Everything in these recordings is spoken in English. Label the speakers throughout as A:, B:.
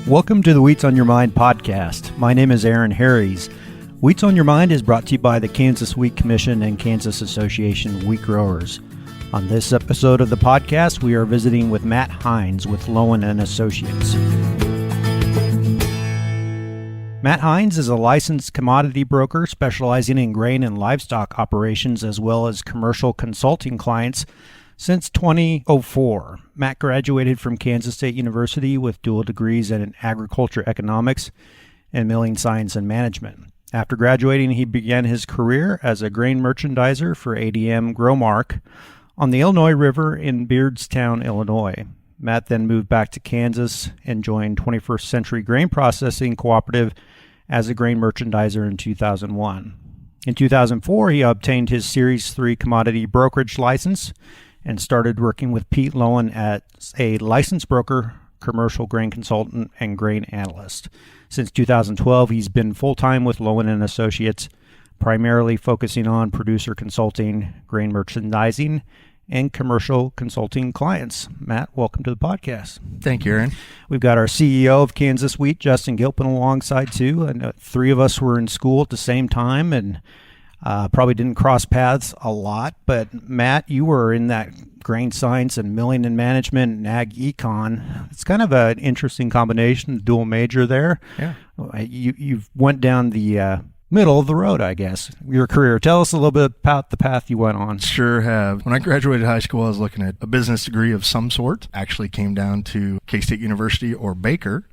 A: Welcome to the Wheats on Your Mind podcast. My name is Aaron Harries. Wheats on Your Mind is brought to you by the Kansas Wheat Commission and Kansas Association of Wheat Growers. On this episode of the podcast, we are visiting with Matt Hines with Lowen & Associates. Matt Hines is a licensed commodity broker specializing in grain and livestock operations as well as commercial consulting clients since 2004. Matt graduated from Kansas State University with dual degrees in agriculture economics and milling science and management. After graduating, he began his career as a grain merchandiser for ADM Growmark on the Illinois River in Beardstown, Illinois. Matt then moved back to Kansas and joined 21st Century Grain Processing Cooperative as a grain merchandiser in 2001. In 2004, he obtained his Series 3 commodity brokerage license and started working with Pete Lowen as a licensed broker, commercial grain consultant, and grain analyst. Since 2012, he's been full-time with Lowen & Associates, primarily focusing on producer consulting, grain merchandising, and commercial consulting clients. Matt, welcome to the podcast.
B: Thank you, Aaron.
A: We've got our CEO of Kansas Wheat, Justin Gilpin, alongside too. And three of us were in school at the same time and probably didn't cross paths a lot. But Matt, you were in that grain science and milling and management and ag econ. It's kind of an interesting combination, dual major there.
B: Yeah.
A: You've went down the middle of the road, I guess, your career. Tell us a little bit about the path you went on.
B: Sure have. When I graduated high school, I was looking at a business degree of some sort. Actually came down to K-State University or Baker.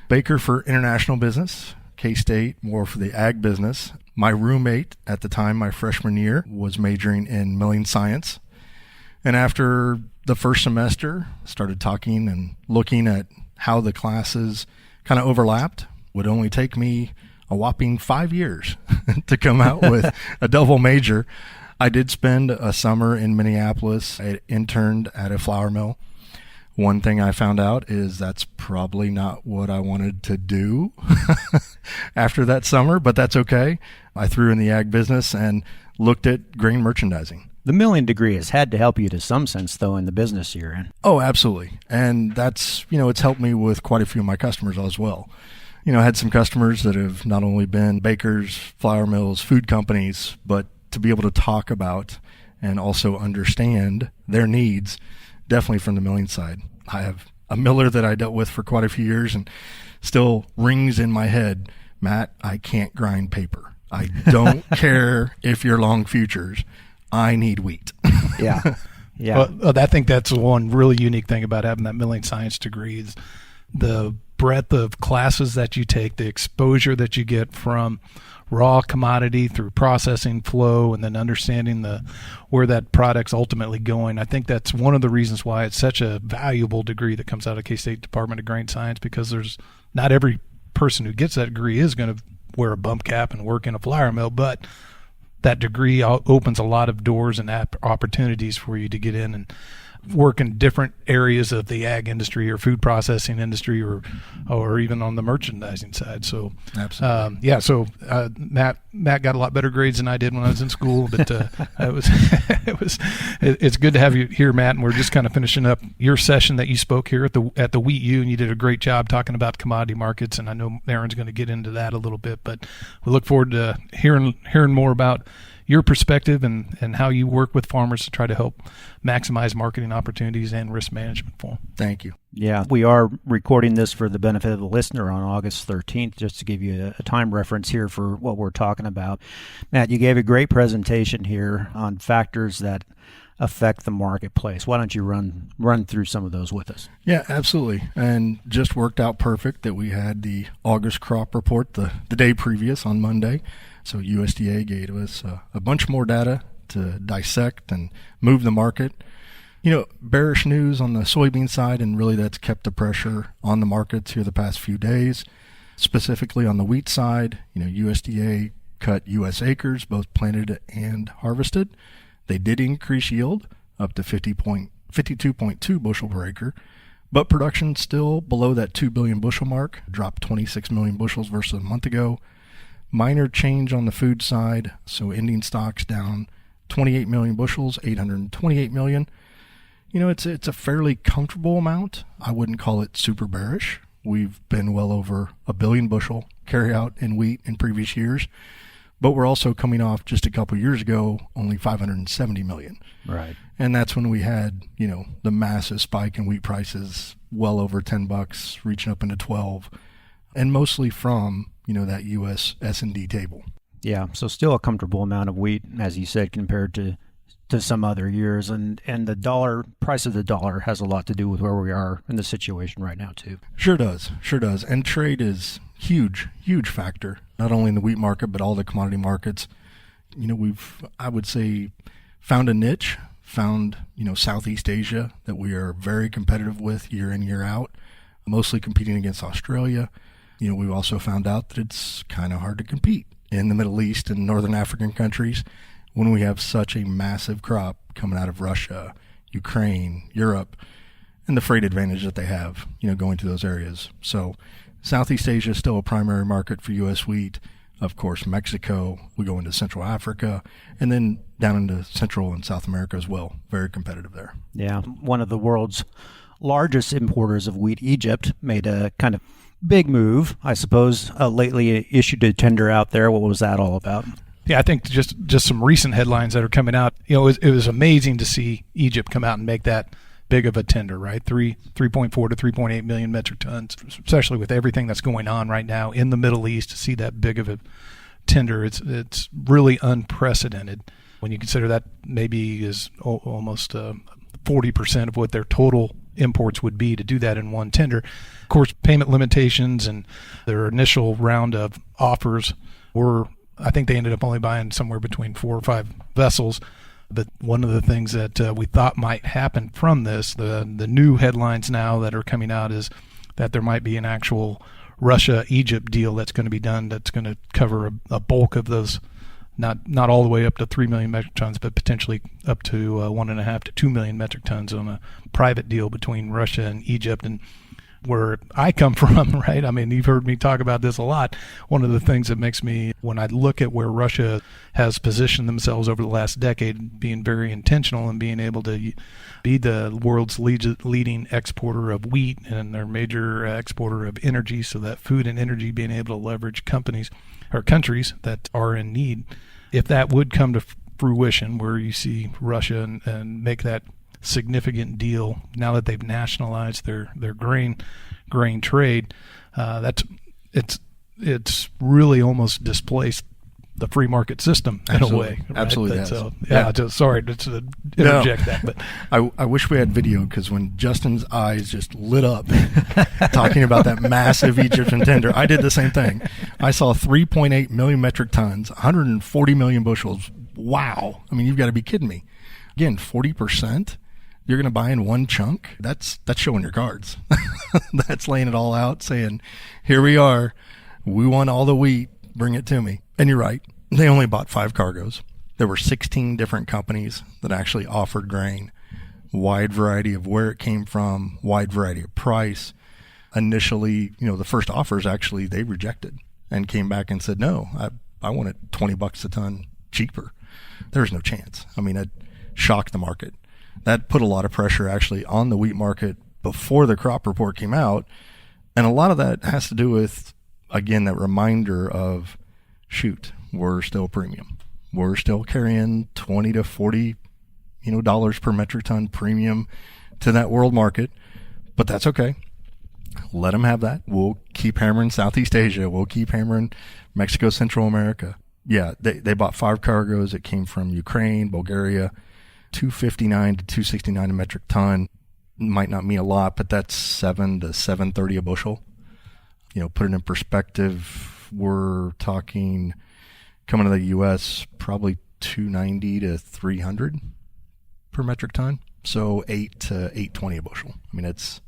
B: Baker for international business, K-State more for the ag business. My roommate at the time, my freshman year, was majoring in milling science. And after the first semester, started talking and looking at how the classes kind of overlapped. Would only take me a whopping 5 years to come out with a double major. I did spend a summer in Minneapolis. I interned at a flour mill. One thing I found out is that's probably not what I wanted to do after that summer, but that's okay. I threw in the ag business and looked at grain merchandising.
A: The milling degree has had to help you to some sense, though, in the business you're in.
B: Oh, absolutely. And that's, it's helped me with quite a few of my customers as well. I had some customers that have not only been bakers, flour mills, food companies, but to be able to talk about and also understand their needs, definitely from the milling side. I have a miller that I dealt with for quite a few years and still rings in my head, Matt, I can't grind paper. I don't care if you're long futures. I need wheat.
A: Yeah.
C: Well, I think that's one really unique thing about having that milling science degree is the breadth of classes that you take, the exposure that you get from raw commodity through processing flow and then understanding where that product's ultimately going. I think that's one of the reasons why it's such a valuable degree that comes out of K-State Department of Grain Science, because there's not every person who gets that degree is going to wear a bump cap and work in a flour mill, but that degree opens a lot of doors and opportunities for you to get in and work in different areas of the ag industry or food processing industry or even on the merchandising side. So,
B: absolutely.
C: So Matt got a lot better grades than I did when I was in school, but it's good to have you here, Matt. And we're just kind of finishing up your session that you spoke here at the Wheat U, and you did a great job talking about commodity markets. And I know Aaron's going to get into that a little bit, but we look forward to hearing more about your perspective and how you work with farmers to try to help maximize marketing opportunities and risk management for them.
B: Thank you.
A: Yeah, we are recording this for the benefit of the listener on August 13th, just to give you a time reference here for what we're talking about. Matt, you gave a great presentation here on factors that affect the marketplace. Why don't you run through some of those with us?
B: Yeah, absolutely. And just worked out perfect that we had the August crop report the day previous on Monday. So USDA gave us a bunch more data to dissect and move the market. Bearish news on the soybean side, and really that's kept the pressure on the markets here the past few days. Specifically on the wheat side, USDA cut U.S. acres, both planted and harvested. They did increase yield up to 52.2 bushel per acre, but production still below that 2 billion bushel mark, dropped 26 million bushels versus a month ago. Minor change on the food side, so ending stocks down 28 million bushels, 828 million. It's a fairly comfortable amount. I wouldn't call it super bearish, We've been well over 1 billion bushel carryout in wheat in previous years, but we're also coming off just a couple years ago, only 570 million.
A: Right.
B: And that's when we had, the massive spike in wheat prices, well over $10, reaching up into 12, and mostly from, that US S&D table.
A: Yeah, so still a comfortable amount of wheat, as you said, compared to some other years, and the price of the dollar has a lot to do with where we are in the situation right now too.
B: Sure does. And trade is huge factor, not only in the wheat market but all the commodity markets. We've, I would say, found a niche, Southeast Asia that we are very competitive with year in, year out, mostly competing against Australia. We've also found out that it's kind of hard to compete in the Middle East and Northern African countries when we have such a massive crop coming out of Russia, Ukraine, Europe, and the freight advantage that they have, going to those areas. So Southeast Asia is still a primary market for U.S. wheat. Of course, Mexico, we go into Central Africa, and then down into Central and South America as well. Very competitive there.
A: Yeah, one of the world's largest importers of wheat, Egypt, made a kind of big move, I suppose, lately issued a tender out there. What was that all about?
C: Yeah, I think just some recent headlines that are coming out. It was amazing to see Egypt come out and make that big of a tender, right? 3.4 to 3.8 million metric tons, especially with everything that's going on right now in the Middle East. To see that big of a tender, it's really unprecedented when you consider that maybe is almost 40% of what their total imports would be to do that in one tender. Of course, payment limitations and their initial round of offers were, I think they ended up only buying somewhere between 4 or 5 vessels. But one of the things that we thought might happen from this, the new headlines now that are coming out, is that there might be an actual Russia-Egypt deal that's going to be done that's going to cover a bulk of those, not all the way up to 3 million metric tons, but potentially up to 1.5 to 2 million metric tons on a private deal between Russia and Egypt. And where I come from, right? I mean, you've heard me talk about this a lot. One of the things that makes me, when I look at where Russia has positioned themselves over the last decade, being very intentional and being able to be the world's leading exporter of wheat and their major exporter of energy, so that food and energy being able to leverage companies or countries that are in need. If that would come to fruition, where you see Russia and make that significant deal now that they've nationalized their grain trade, it's really almost displaced the free market system in a way. Right?
B: Absolutely.
C: So sorry to interject that, but
B: I wish we had video, because when Justin's eyes just lit up talking about that massive Egyptian tender, I did the same thing. I saw 3.8 million metric tons, 140 million bushels. Wow. I mean, you've got to be kidding me. Again, 40%. You're going to buy in one chunk. That's showing your cards. That's laying it all out, saying, here we are. We want all the wheat. Bring it to me. And you're right. They only bought 5 cargoes. There were 16 different companies that actually offered grain. Wide variety of where it came from, wide variety of price. Initially, the first offers actually they rejected and came back and said, no, I want it $20 a ton cheaper. There's no chance. I mean, it shocked the market. That put a lot of pressure actually on the wheat market before the crop report came out. And a lot of that has to do with, again, that reminder of, shoot, we're still premium. We're still carrying 20 to 40, dollars per metric ton premium to that world market. But that's okay. Let them have that. We'll keep hammering Southeast Asia. We'll keep hammering Mexico, Central America. Yeah, they bought 5 cargoes. It came from Ukraine, Bulgaria. 259 to 269 a metric ton might not mean a lot, but that's 7 to 730 a bushel. Put it in perspective, we're talking coming to the U.S. probably 290 to 300 per metric ton. So 8 to 820 a bushel. I mean, it's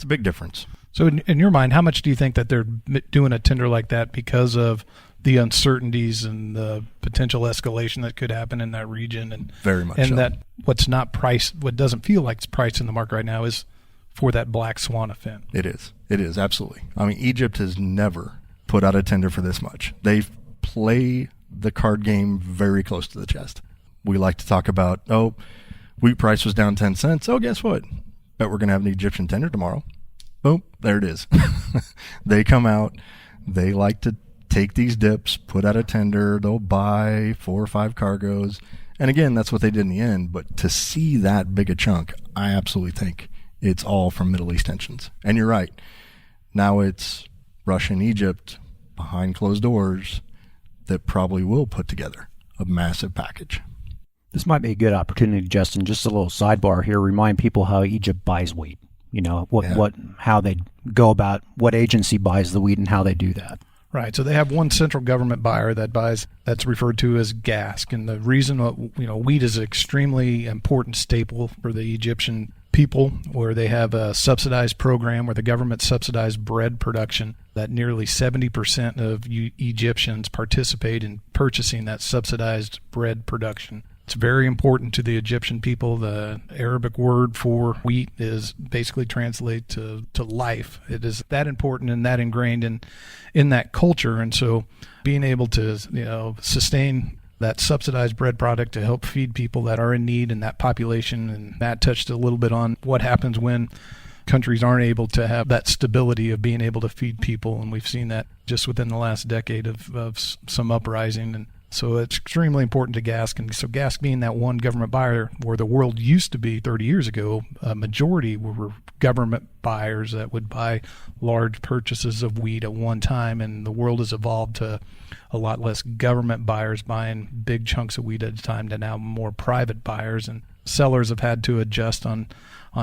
B: a big difference.
C: So in your mind, how much do you think that they're doing a tender like that because of the uncertainties and the potential escalation that could happen in that region? And
B: very much
C: and
B: so.
C: That what's not priced, what doesn't feel like it's priced in the market right now, is for that black swan event.
B: It is absolutely. I mean, Egypt has never put out a tender for this much. They play the card game very close to the chest. We like to talk about, wheat price was down 10 cents. Oh, guess what? Bet we're going to have an Egyptian tender tomorrow. Boom, there it is. They come out, they like to take these dips, put out a tender, they'll buy 4 or 5 cargoes. And again, that's what they did in the end. But to see that big a chunk, I absolutely think it's all from Middle East tensions. And you're right. Now it's Russia and Egypt behind closed doors that probably will put together a massive package.
A: This might be a good opportunity, Justin, just a little sidebar here, remind people how Egypt buys wheat. You know, how they go about what agency buys the wheat and how they do that.
C: Right. So they have one central government buyer that buys, that's referred to as GASC. And the reason, wheat is an extremely important staple for the Egyptian people, where they have a subsidized program where the government subsidized bread production, that nearly 70% of Egyptians participate in purchasing that subsidized bread production. It's very important to the Egyptian people. The Arabic word for wheat is basically translate to life. It is that important and that ingrained in that culture. And so being able to, sustain that subsidized bread product to help feed people that are in need in that population. And Matt touched a little bit on what happens when countries aren't able to have that stability of being able to feed people. And we've seen that just within the last decade of some uprising. And so it's extremely important to GASC. And so GASC being that one government buyer, where the world used to be 30 years ago, a majority were government buyers that would buy large purchases of wheat at one time. And the world has evolved to a lot less government buyers buying big chunks of wheat at a time to now more private buyers. And sellers have had to adjust on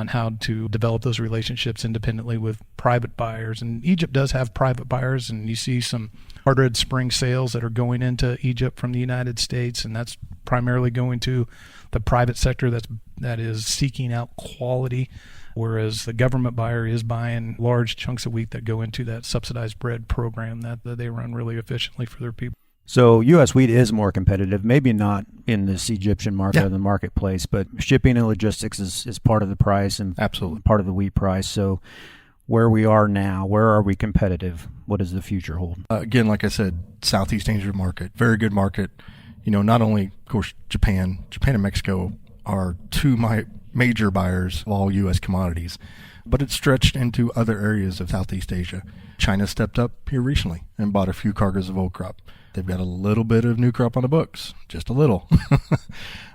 C: how to develop those relationships independently with private buyers. And Egypt does have private buyers, and you see some hard-red spring sales that are going into Egypt from the United States, and that's primarily going to the private sector that is seeking out quality, whereas the government buyer is buying large chunks of wheat that go into that subsidized bread program that they run really efficiently for their people.
A: So U.S. wheat is more competitive, maybe not in this Egyptian market or the marketplace, but shipping and logistics is part of the price and
B: absolutely
A: part of the wheat price. So where we are now, where are we competitive? What does the future hold?
B: Again, like I said, Southeast Asia market, very good market. Not only, of course, Japan and Mexico are two major buyers of all U.S. commodities, but it's stretched into other areas of Southeast Asia. China stepped up here recently and bought a few cargoes of old crop. They've got a little bit of new crop on the books, just a little.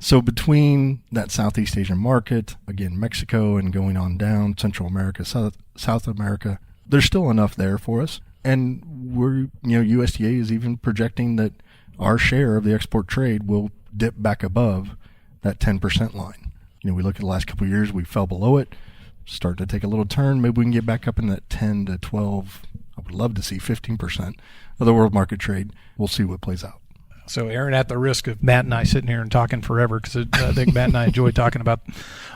B: So between that Southeast Asian market, again, Mexico, and going on down, Central America, South America, there's still enough there for us. And USDA is even projecting that our share of the export trade will dip back above that 10% line. We look at the last couple of years, we fell below it, starting to take a little turn. Maybe we can get back up in that 10 to 12. I would love to see 15% of the world market trade. We'll see what plays out.
C: So, Aaron, at the risk of Matt and I sitting here and talking forever, because I think Matt and I enjoy talking about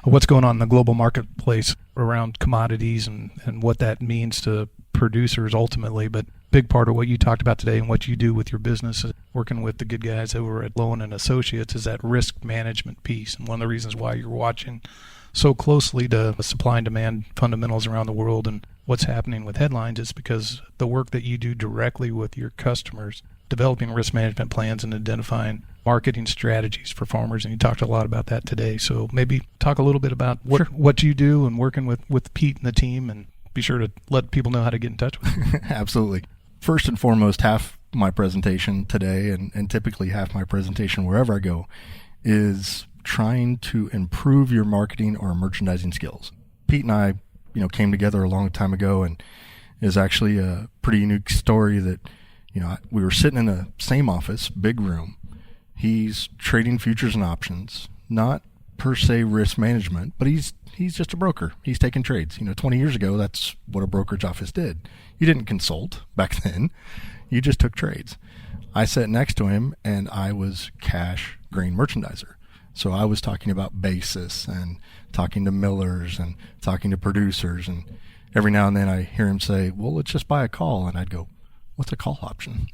C: what's going on in the global marketplace around commodities and what that means to producers ultimately. But big part of what you talked about today and what you do with your business, working with the good guys over at Lowen and Associates, is that risk management piece. And one of the reasons why you're watching so closely to the supply and demand fundamentals around the world and what's happening with headlines is because the work that you do directly with your customers, developing risk management plans and identifying marketing strategies for farmers. And you talked a lot about that today. So maybe talk a little bit about what you do and working with Pete and the team, and be sure to let people know how to get in touch with you.
B: Absolutely. First and foremost, half my presentation today, and typically half my presentation wherever I go, is trying to improve your marketing or merchandising skills. Pete and I, came together a long time ago, and is actually a pretty unique story that, we were sitting in the same office, big room. He's trading futures and options, not per se risk management, but he's just a broker. He's taking trades. 20 years ago, that's what a brokerage office did. You didn't consult back then. You just took trades. I sat next to him, and I was cash grain merchandiser. So I was talking about basis and talking to millers and talking to producers. And every now and then I hear him say, well, let's just buy a call. And I'd go, what's a call option?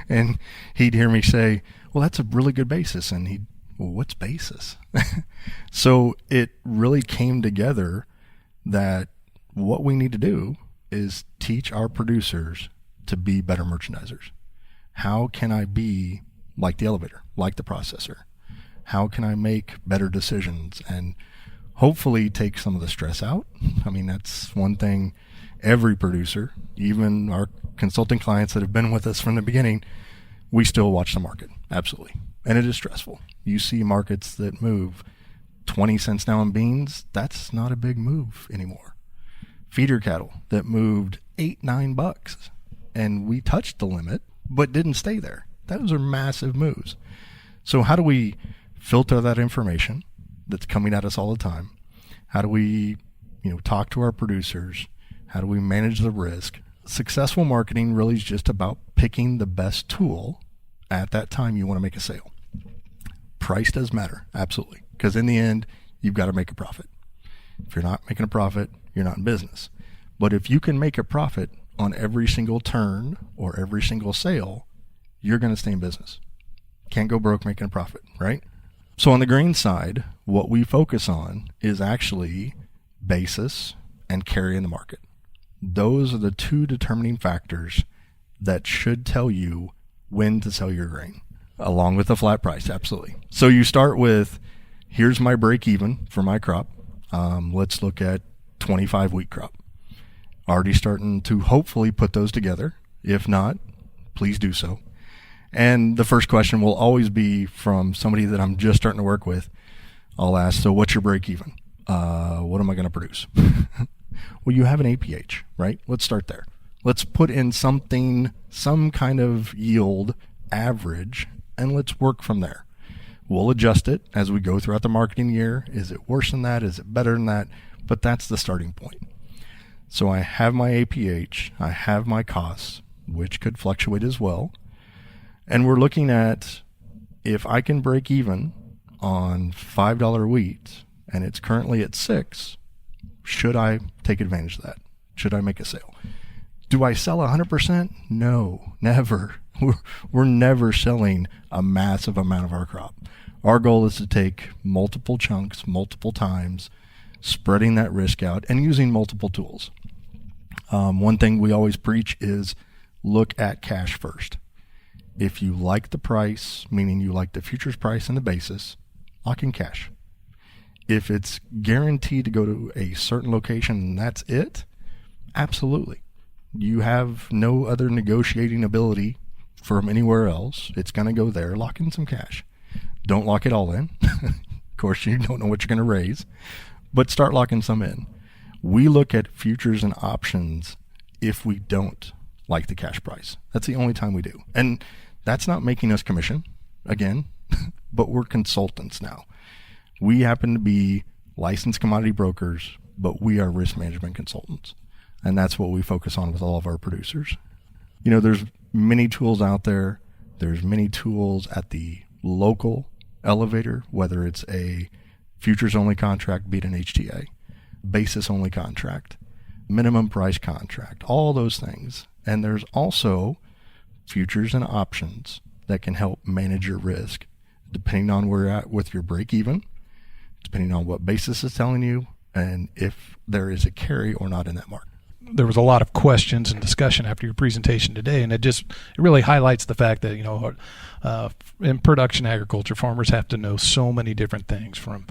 B: And he'd hear me say, well, that's a really good basis. And well, what's basis? So it really came together that what we need to do is teach our producers to be better merchandisers. How can I be like the elevator, like the processor? How can I make better decisions? And hopefully take some of the stress out. I mean, that's one thing every producer, even our consulting clients that have been with us from the beginning, we still watch the market. Absolutely. And it is stressful. You see markets that move 20 cents now in beans. That's not a big move anymore. Feeder cattle that moved $8-9 and we touched the limit, but didn't stay there. Those are massive moves. So how do we filter that information that's coming at us all the time? How do we, talk to our producers? How do we manage the risk? Successful marketing really is just about picking the best tool at that time you want to make a sale. Price does matter, absolutely, because in the end, you've got to make a profit. If you're not making a profit, you're not in business. But if you can make a profit on every single turn or every single sale, you're going to stay in business. Can't go broke making a profit, right? So on the grain side, what we focus on is actually basis and carry in the market. Those are the two determining factors that should tell you when to sell your grain, along with the flat price, absolutely. So you start with, here's my break even for my crop. Let's look at 25 wheat crop. Already starting to hopefully put those together. If not, please do so. And the first question will always be from somebody that I'm just starting to work with. I'll ask, so what's your break even? What am I going to produce? Well, you have an APH, right? Let's start there. Let's put in something, some kind of yield average, and let's work from there. We'll adjust it as we go throughout the marketing year. Is it worse than that? Is it better than that? But that's the starting point. So I have my APH, I have my costs, which could fluctuate as well. And we're looking at, if I can break even on $5 wheat and it's currently at $6, should I take advantage of that? Should I make a sale? Do I sell 100%? No, never. We're never selling a massive amount of our crop. Our goal is to take multiple chunks, multiple times, spreading that risk out and using multiple tools. One thing we always preach is look at cash first. If you like the price, meaning you like the futures price and the basis, lock in cash. If it's guaranteed to go to a certain location and that's it, absolutely. You have no other negotiating ability from anywhere else. It's going to go there. Lock in some cash. Don't lock it all in. Of course, you don't know what you're going to raise, but start locking some in. We look at futures and options if we don't like the cash price. That's the only time we do. And that's not making us commission, again, but we're consultants now. We happen to be licensed commodity brokers, but we are risk management consultants. And that's what we focus on with all of our producers. There's many tools out there. There's many tools at the local elevator, whether it's a futures only contract, be it an HTA, basis only contract, minimum price contract, all those things. And there's also futures and options that can help manage your risk, depending on where you're at with your break even, depending on what basis is telling you, and if there is a carry or not in that market.
C: There was a lot of questions and discussion after your presentation today, and it really highlights the fact that in production agriculture, farmers have to know so many different things, from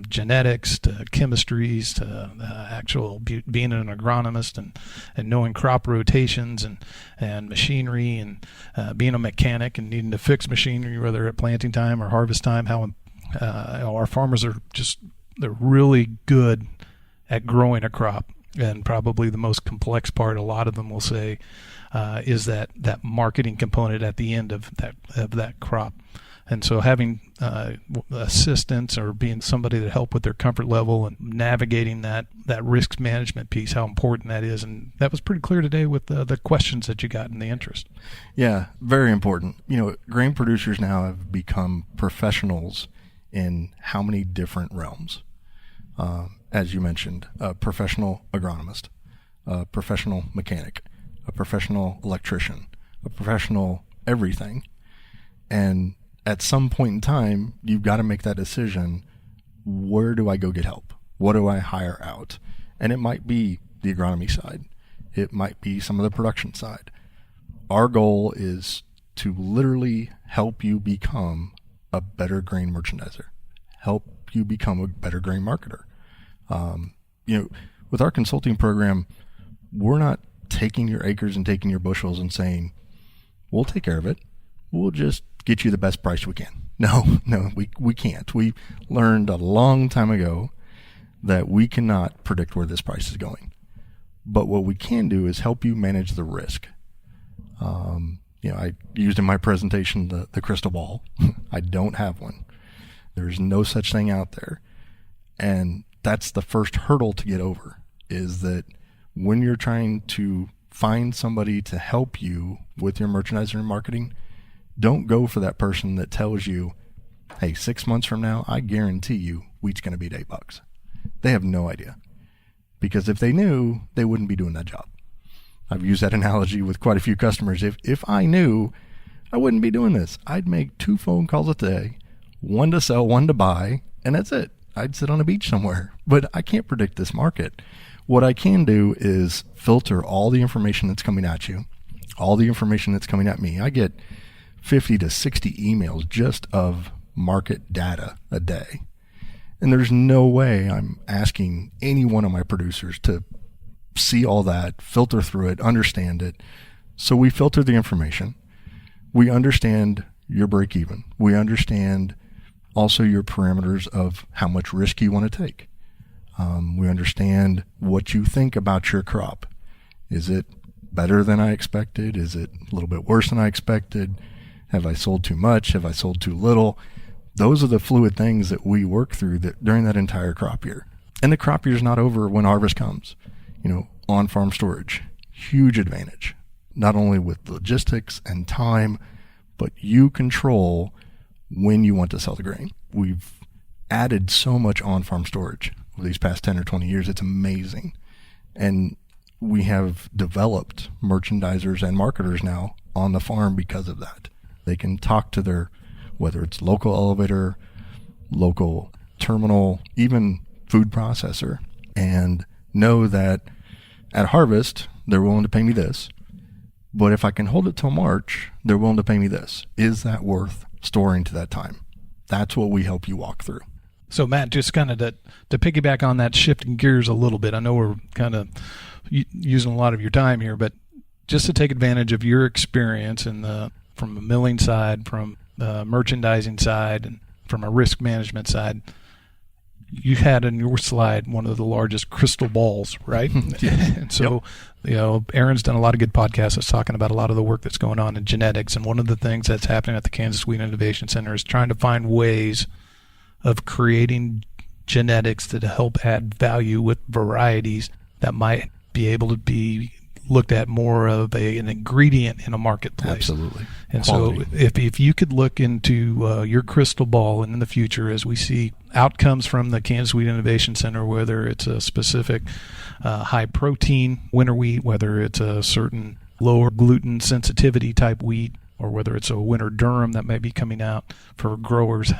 C: genetics to chemistries to actual being an agronomist and knowing crop rotations and machinery and being a mechanic and needing to fix machinery, whether at planting time or harvest time. How our farmers they're really good at growing a crop. And probably the most complex part, a lot of them will say, is that marketing component at the end of that crop. And so having assistance or being somebody to help with their comfort level and navigating that risk management piece, how important that is. And that was pretty clear today with the questions that you got and the interest.
B: Yeah, very important. Grain producers now have become professionals in how many different realms. As you mentioned, a professional agronomist, a professional mechanic, a professional electrician, a professional everything. And at some point in time, you've got to make that decision. Where do I go get help? What do I hire out? And it might be the agronomy side. It might be some of the production side. Our goal is to literally help you become a better grain merchandiser, help you become a better grain marketer. With our consulting program, we're not taking your acres and taking your bushels and saying, we'll take care of it. We'll just get you the best price we can. No, we can't. We learned a long time ago that we cannot predict where this price is going. But what we can do is help you manage the risk. I used in my presentation the crystal ball. I don't have one. There's no such thing out there. And that's the first hurdle to get over, is that when you're trying to find somebody to help you with your merchandising and marketing, don't go for that person that tells you, hey, 6 months from now, I guarantee you wheat's going to be at $8. They have no idea. Because if they knew, they wouldn't be doing that job. I've used that analogy with quite a few customers. If I knew, I wouldn't be doing this. I'd make 2 phone calls a day, one to sell, one to buy, and that's it. I'd sit on a beach somewhere. But I can't predict this market. What I can do is filter all the information that's coming at you, all the information that's coming at me. I get 50 to 60 emails just of market data a day. And there's no way I'm asking any one of my producers to see all that, filter through it, understand it. So we filter the information. We understand your break even. We understand also your parameters of how much risk you want to take. We understand what you think about your crop. Is it better than I expected? Is it a little bit worse than I expected? Have I sold too much? Have I sold too little? Those are the fluid things that we work through during that entire crop year. And the crop year is not over when harvest comes. On-farm storage, huge advantage, not only with logistics and time, but you control when you want to sell the grain. We've added so much on-farm storage over these past 10 or 20 years. It's amazing. And we have developed merchandisers and marketers now on the farm because of that. They can talk to their, whether it's local elevator, local terminal, even food processor, and know that at harvest, they're willing to pay me this. But if I can hold it till March, they're willing to pay me this. Is that worth storing to that time? That's what we help you walk through.
C: So, Matt, just kind of to piggyback on that, shifting gears a little bit, I know we're kind of using a lot of your time here, but just to take advantage of your experience from the milling side, from the merchandising side, and from a risk management side, you had in your slide one of the largest crystal balls, right? And so, Aaron's done a lot of good podcasts that's talking about a lot of the work that's going on in genetics. And one of the things that's happening at the Kansas Wheat Innovation Center is trying to find ways of creating genetics that help add value with varieties that might be able to be looked at more of an ingredient in a marketplace.
B: Absolutely.
C: And
B: Quality.
C: so if you could look into your crystal ball and in the future as we see outcomes from the Kansas Wheat Innovation Center, whether it's a specific high protein winter wheat, whether it's a certain lower gluten sensitivity type wheat, or whether it's a winter durum that may be coming out for growers,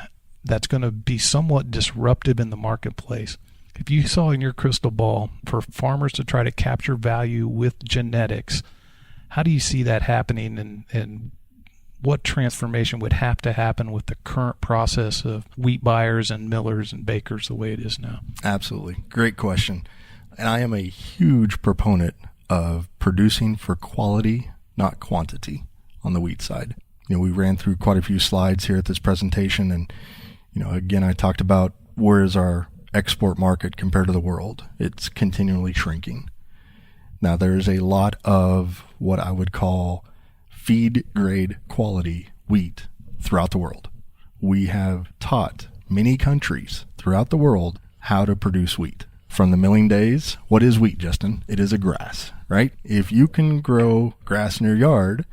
C: that's going to be somewhat disruptive in the marketplace. If you saw in your crystal ball for farmers to try to capture value with genetics, how do you see that happening, and what transformation would have to happen with the current process of wheat buyers and millers and bakers the way it is now?
B: Absolutely. Great question. And I am a huge proponent of producing for quality, not quantity on the wheat side. We ran through quite a few slides here at this presentation, and again, I talked about where is our export market compared to the world. It's continually shrinking. Now, there's a lot of what I would call feed grade quality wheat throughout the world. We have taught many countries throughout the world how to produce wheat. From the milling days, what is wheat, Justin? It is a grass, right? If you can grow grass in your yard,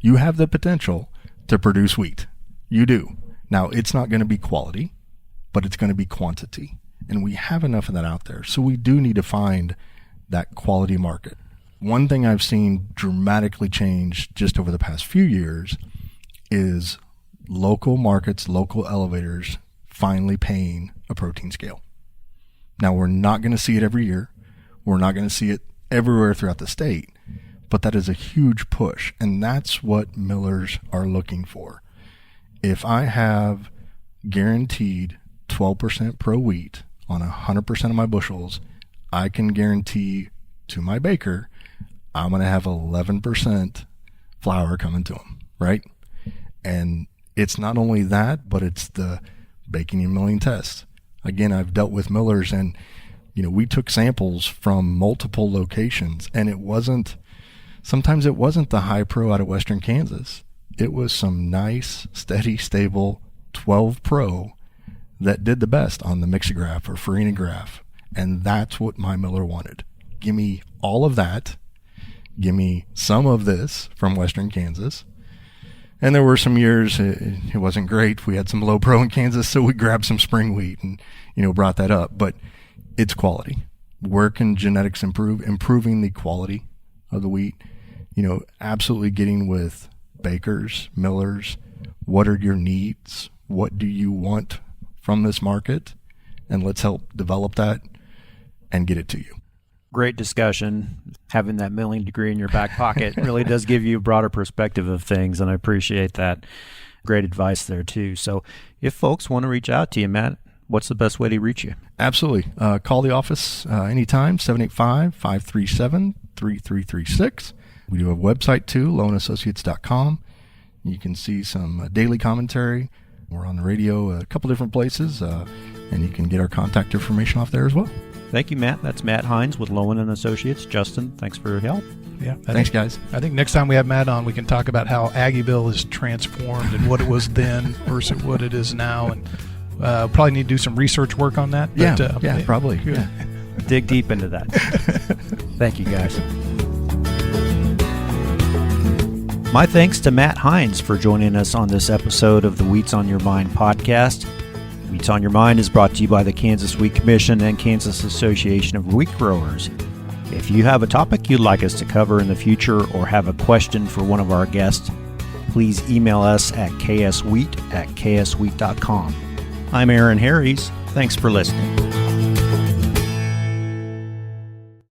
B: you have the potential to produce wheat. You do. Now, it's not going to be quality, but it's going to be quantity. And we have enough of that out there. So we do need to find that quality market. One thing I've seen dramatically change just over the past few years is local markets, local elevators finally paying a protein scale. Now, we're not going to see it every year. We're not going to see it everywhere throughout the state, but that is a huge push. And that's what millers are looking for. If I have guaranteed 12% pro wheat on 100% of my bushels, I can guarantee to my baker, I'm going to have 11% flour coming to him, right? And it's not only that, but it's the baking and milling test. Again, I've dealt with millers, and we took samples from multiple locations, and sometimes it wasn't the high pro out of Western Kansas. It was some nice, steady, stable 12 pro that did the best on the mixograph or farinograph. And that's what my miller wanted. Give me all of that. Give me some of this from Western Kansas. And there were some years it wasn't great. We had some low pro in Kansas, so we grabbed some spring wheat and, brought that up. But it's quality. Where can genetics improve? Improving the quality of the wheat. Absolutely getting with bakers, millers. What are your needs? What do you want from this market? And let's help develop that and get it to you.
A: Great discussion. Having that milling degree in your back pocket really does give you a broader perspective of things, and I appreciate that. Great advice there, too. So if folks want to reach out to you, Matt, what's the best way to reach you?
B: Absolutely. Call the office anytime, 785-537-3336. We do have a website, too, loanassociates.com. You can see some daily commentary. We're on the radio a couple different places, and you can get our contact information off there as well.
A: Thank you, Matt. That's Matt Hines with Lowen & Associates. Justin, thanks for your help.
C: Yeah,
B: thanks, guys.
C: I think next time we have Matt on, we can talk about how Aggieville is transformed and what it was then versus what it is now. And probably need to do some research work on that.
B: But, probably. Yeah.
A: Dig deep into that. Thank you, guys. My thanks to Matt Hines for joining us on this episode of the Wheats on Your Mind podcast. Wheats on Your Mind is brought to you by the Kansas Wheat Commission and Kansas Association of Wheat Growers. If you have a topic you'd like us to cover in the future or have a question for one of our guests, please email us at kswheat@kswheat.com. I'm Aaron Harries. Thanks for listening.